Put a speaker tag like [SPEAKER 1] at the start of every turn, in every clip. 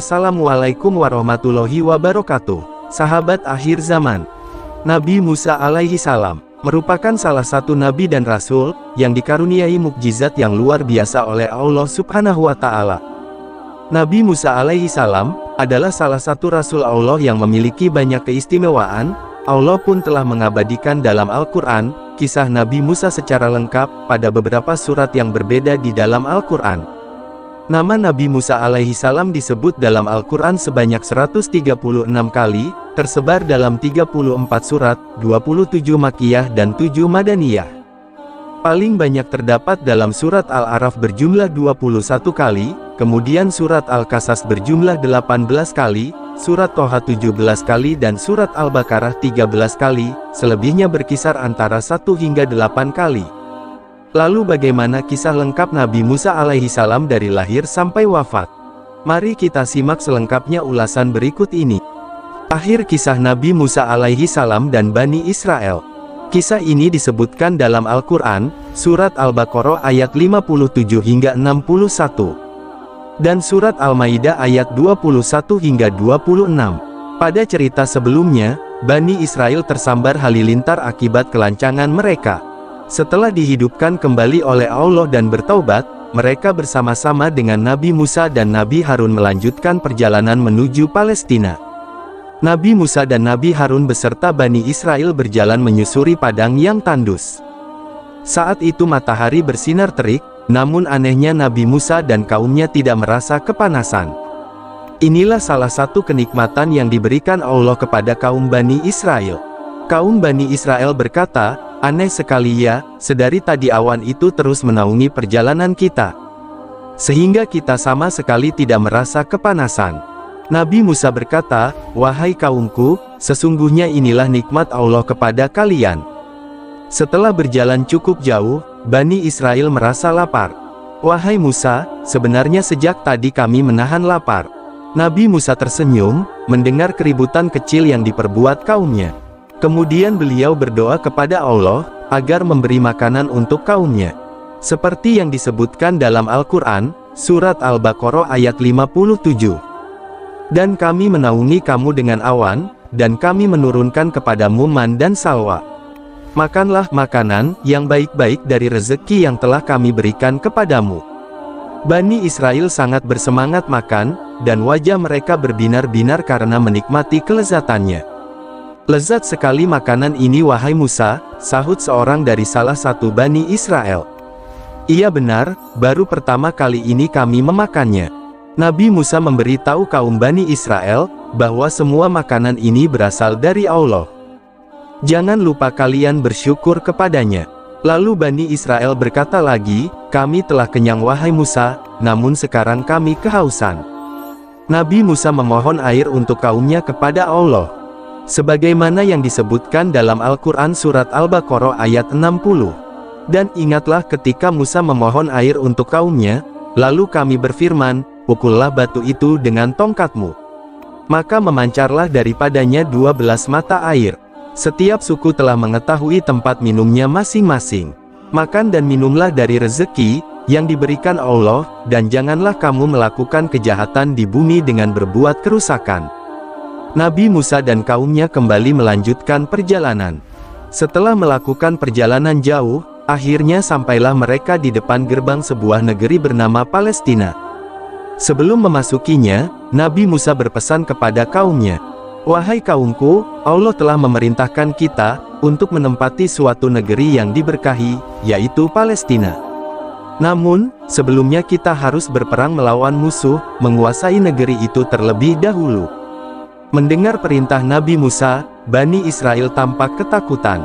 [SPEAKER 1] Assalamualaikum warahmatullahi wabarakatuh. Sahabat akhir zaman, Nabi Musa alaihi salam merupakan salah satu nabi dan rasul yang dikaruniai mukjizat yang luar biasa oleh Allah Subhanahu wa Ta'ala. Nabi Musa alaihi salam adalah salah satu rasul Allah yang memiliki banyak keistimewaan. Allah pun telah mengabadikan dalam Al-Quran kisah Nabi Musa secara lengkap pada beberapa surat yang berbeda di dalam Al-Quran. Nama Nabi Musa alaihi salam disebut dalam Al-Quran sebanyak 136 kali, tersebar dalam 34 surat, 27 Makkiyah dan 7 Madaniyah. Paling banyak terdapat dalam surat Al-A'raf berjumlah 21 kali, kemudian surat Al-Qasas berjumlah 18 kali, surat Toha 17 kali dan surat Al-Baqarah 13 kali, selebihnya berkisar antara 1 hingga 8 kali. Lalu bagaimana kisah lengkap Nabi Musa alaihi salam dari lahir sampai wafat? Mari kita simak selengkapnya ulasan berikut ini. Akhir kisah Nabi Musa alaihi salam dan Bani Israel. Kisah ini disebutkan dalam Al-Quran, surat Al-Baqarah ayat 57 hingga 61. Dan surat Al-Maidah ayat 21 hingga 26. Pada cerita sebelumnya, Bani Israel tersambar halilintar akibat kelancangan mereka. Setelah dihidupkan kembali oleh Allah dan bertaubat, mereka bersama-sama dengan Nabi Musa dan Nabi Harun melanjutkan perjalanan menuju Palestina. Nabi Musa dan Nabi Harun beserta Bani Israel berjalan menyusuri padang yang tandus. Saat itu matahari bersinar terik, namun anehnya Nabi Musa dan kaumnya tidak merasa kepanasan. Inilah salah satu kenikmatan yang diberikan Allah kepada kaum Bani Israel. Kaum Bani Israel berkata, "Aneh sekali ya, sedari tadi awan itu terus menaungi perjalanan kita, sehingga kita sama sekali tidak merasa kepanasan." Nabi Musa berkata, "Wahai kaumku, sesungguhnya inilah nikmat Allah kepada kalian." Setelah berjalan cukup jauh, Bani Israel merasa lapar. "Wahai Musa, sebenarnya sejak tadi kami menahan lapar." Nabi Musa tersenyum, mendengar keributan kecil yang diperbuat kaumnya. Kemudian beliau berdoa kepada Allah, agar memberi makanan untuk kaumnya. Seperti yang disebutkan dalam Al-Quran, surat Al-Baqarah ayat 57. "Dan kami menaungi kamu dengan awan, dan kami menurunkan kepadamu man dan salwa. Makanlah makanan yang baik-baik dari rezeki yang telah kami berikan kepadamu." Bani Israel sangat bersemangat makan, dan wajah mereka berbinar-binar karena menikmati kelezatannya. "Lezat sekali makanan ini wahai Musa," sahut seorang dari salah satu Bani Israel. "Iya benar, baru pertama kali ini kami memakannya." Nabi Musa memberitahu kaum Bani Israel, bahwa semua makanan ini berasal dari Allah. Jangan lupa kalian bersyukur kepadanya. Lalu Bani Israel berkata lagi, "Kami telah kenyang wahai Musa, namun sekarang kami kehausan." Nabi Musa memohon air untuk kaumnya kepada Allah. Sebagaimana yang disebutkan dalam Al-Quran surat Al-Baqarah ayat 60. "Dan ingatlah ketika Musa memohon air untuk kaumnya, lalu kami berfirman, pukullah batu itu dengan tongkatmu. Maka memancarlah daripadanya 12 mata air. Setiap suku telah mengetahui tempat minumnya masing-masing. Makan dan minumlah dari rezeki yang diberikan Allah, dan janganlah kamu melakukan kejahatan di bumi dengan berbuat kerusakan." Nabi Musa dan kaumnya kembali melanjutkan perjalanan. Setelah melakukan perjalanan jauh, akhirnya sampailah mereka di depan gerbang sebuah negeri bernama Palestina. Sebelum memasukinya, Nabi Musa berpesan kepada kaumnya, "Wahai kaumku, Allah telah memerintahkan kita untuk menempati suatu negeri yang diberkahi, yaitu Palestina. Namun, sebelumnya kita harus berperang melawan musuh, menguasai negeri itu terlebih dahulu." Mendengar perintah Nabi Musa, Bani Israel tampak ketakutan.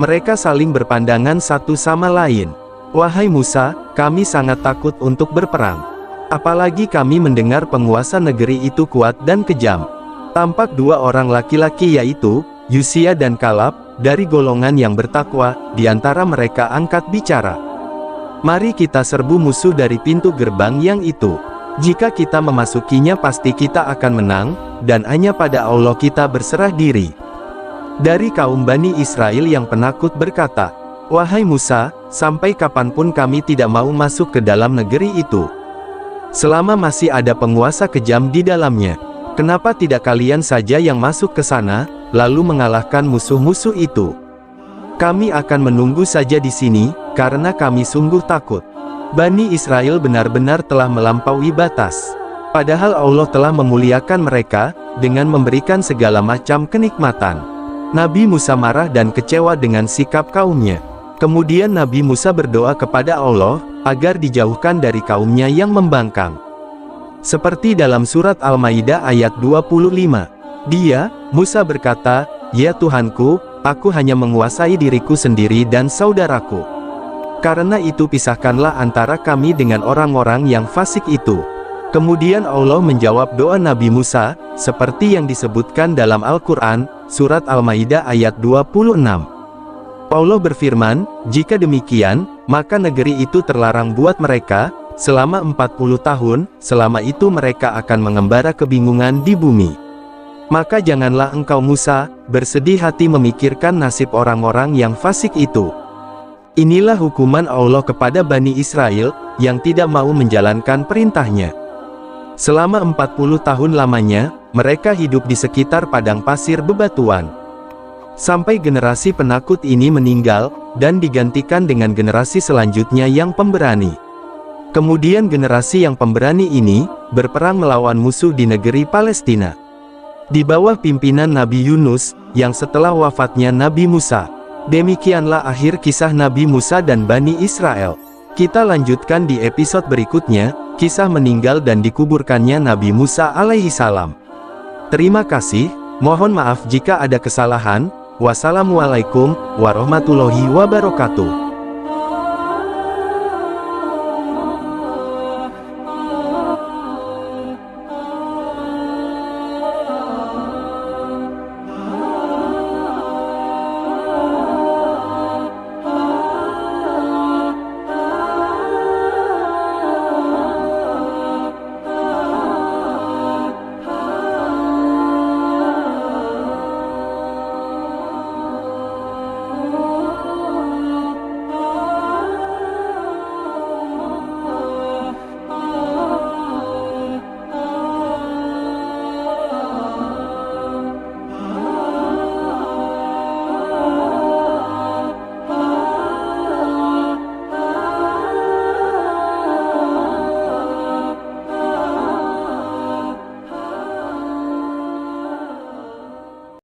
[SPEAKER 1] Mereka saling berpandangan satu sama lain. "Wahai Musa, kami sangat takut untuk berperang. Apalagi kami mendengar penguasa negeri itu kuat dan kejam." Tampak dua orang laki-laki yaitu Yusya dan Kalab, dari golongan yang bertakwa, di antara mereka angkat bicara. "Mari kita serbu musuh dari pintu gerbang yang itu. Jika kita memasukinya pasti kita akan menang, dan hanya pada Allah kita berserah diri." Dari kaum Bani Israel yang penakut berkata, "Wahai Musa, sampai kapanpun kami tidak mau masuk ke dalam negeri itu. Selama masih ada penguasa kejam di dalamnya, kenapa tidak kalian saja yang masuk ke sana, lalu mengalahkan musuh-musuh itu? Kami akan menunggu saja di sini, karena kami sungguh takut. Bani Israel benar-benar telah melampaui batas. Padahal Allah telah memuliakan mereka, dengan memberikan segala macam kenikmatan. Nabi Musa marah dan kecewa dengan sikap kaumnya. Kemudian Nabi Musa berdoa kepada Allah, agar dijauhkan dari kaumnya yang membangkang. Seperti dalam surat Al-Maidah ayat 25. Musa berkata, "Ya Tuhanku, aku hanya menguasai diriku sendiri dan saudaraku. Karena itu pisahkanlah antara kami dengan orang-orang yang fasik itu." Kemudian Allah menjawab doa Nabi Musa, seperti yang disebutkan dalam Al-Quran, surat Al-Maidah ayat 26. Allah berfirman, "Jika demikian, maka negeri itu terlarang buat mereka, selama 40 tahun, selama itu mereka akan mengembara kebingungan di bumi. Maka janganlah engkau Musa, bersedih hati memikirkan nasib orang-orang yang fasik itu." Inilah hukuman Allah kepada Bani Israel, yang tidak mau menjalankan perintahnya. Selama 40 tahun lamanya, mereka hidup di sekitar padang pasir bebatuan. Sampai generasi penakut ini meninggal, dan digantikan dengan generasi selanjutnya yang pemberani. Kemudian generasi yang pemberani ini, berperang melawan musuh di negeri Palestina. Di bawah pimpinan Nabi Yunus, yang setelah wafatnya Nabi Musa. Demikianlah akhir kisah Nabi Musa dan Bani Israel. Kita lanjutkan di episode berikutnya, kisah meninggal dan dikuburkannya Nabi Musa alaihi salam. Terima kasih, mohon maaf jika ada kesalahan. Wassalamualaikum warahmatullahi wabarakatuh.